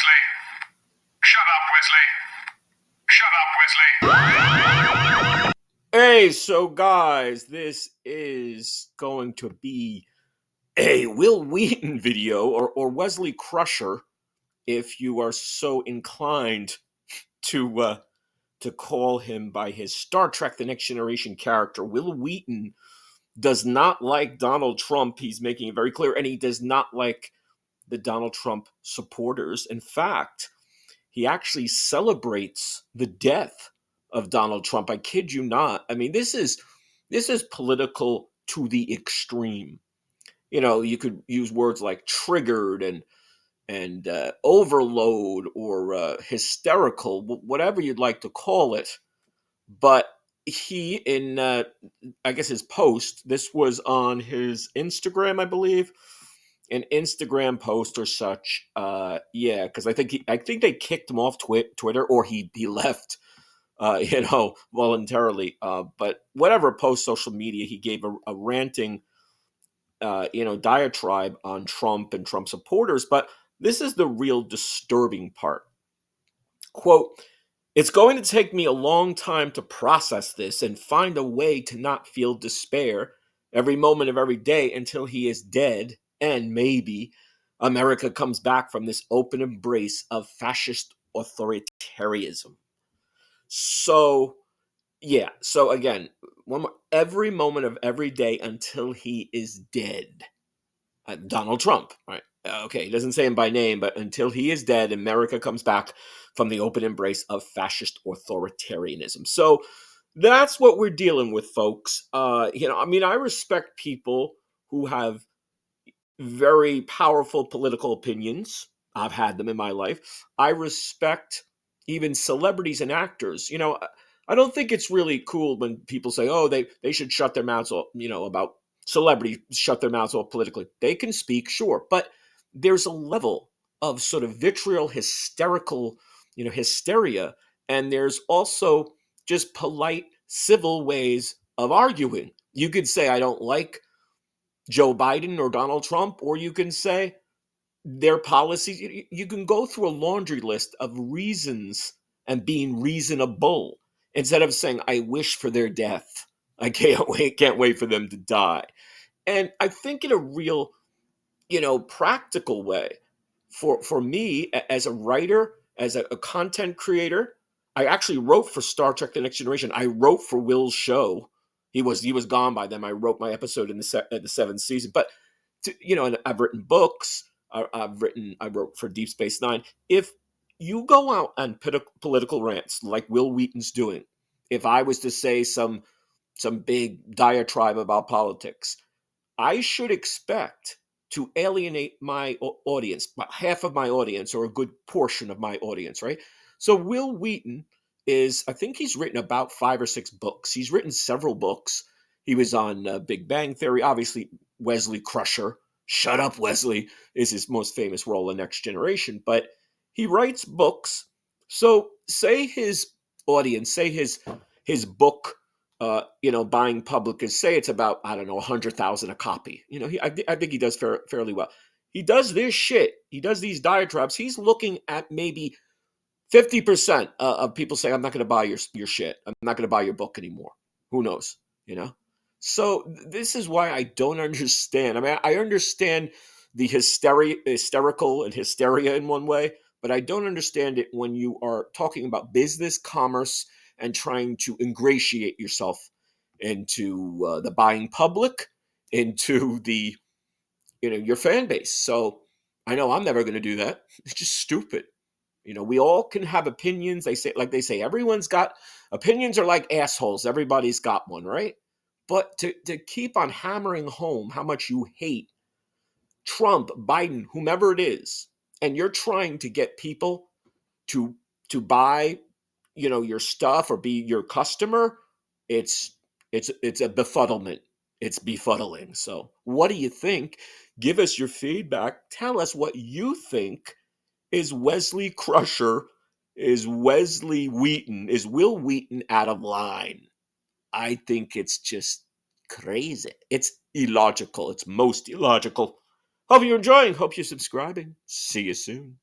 Wesley. Shut up, Wesley. Shut up, Wesley. Hey, so guys, this is going to be a Wil Wheaton video, or Wesley Crusher, if you are so inclined to call him by his Star Trek: The Next Generation character. Wil Wheaton does not like Donald Trump. He's making it very clear, and he does not like the Donald Trump supporters. In fact, he actually celebrates the death of Donald Trump. I kid you not. I mean, this is political to the extreme. You know, you could use words like triggered and overload or hysterical, whatever you'd like to call it. But he, in I guess his post, this was on his Instagram, I believe, an Instagram post or such. Yeah, because I think they kicked him off Twitter, or he left, voluntarily. But whatever post social media, he gave a ranting, diatribe on Trump and Trump supporters. But this is the real disturbing part. Quote, "It's going to take me a long time to process this and find a way to not feel despair every moment of every day until he is dead, and maybe America comes back from this open embrace of fascist authoritarianism." So, yeah. So again, every moment of every day until he is dead. Donald Trump, right? Okay, he doesn't say him by name, but until he is dead, America comes back from the open embrace of fascist authoritarianism. So that's what we're dealing with, folks. I respect people who have very powerful political opinions. I've had them in my life. I respect even celebrities and actors. I don't think it's really cool when people say, "Oh, they should shut their mouths off," about celebrities shut their mouths off politically. They can speak, sure, but there's a level of sort of vitriol, hysterical, hysteria, and there's also just polite, civil ways of arguing. You could say, "I don't like Joe Biden or Donald Trump," or you can say their policies. You can go through a laundry list of reasons and being reasonable instead of saying, "I wish for their death. I can't wait for them to die." And I think in a real, practical way, for me as a writer, as a content creator, I actually wrote for Star Trek: The Next Generation. I wrote for Will's show. He was gone by then. I wrote my episode in the seventh season. But and I've written books. I wrote for Deep Space Nine. If you go out on political rants like Wil Wheaton's doing, if I was to say some big diatribe about politics, I should expect to alienate my audience, about half of my audience, or a good portion of my audience, right? So Wil Wheaton I think he's written about 5 or 6 books. He's written several books. He was on Big Bang Theory. Obviously, Wesley Crusher, Shut Up, Wesley, is his most famous role in Next Generation. But he writes books. So say his audience, say his book, buying public is, say it's about, I don't know, 100,000 a copy. I think he does fairly well. He does this shit. He does these diatribes. He's looking at maybe 50% of people say, "I'm not going to buy your shit. I'm not going to buy your book anymore." Who knows? So this is why I don't understand. I mean, I understand the hysterical and hysteria in one way, but I don't understand it when you are talking about business, commerce, and trying to ingratiate yourself into the buying public, into the your fan base. So I know I'm never going to do that. It's just stupid. We all can have opinions. They say everyone's got opinions, are like assholes. Everybody's got one, right? But to keep on hammering home how much you hate Trump, Biden, whomever it is, and you're trying to get people to buy, your stuff or be your customer, it's a befuddlement. It's befuddling. So, what do you think? Give us your feedback. Tell us what you think. Is Wesley Crusher, is Wesley Wheaton, is Wil Wheaton out of line? I think it's just crazy. It's illogical. It's most illogical. Hope you're enjoying. Hope you're subscribing. See you soon.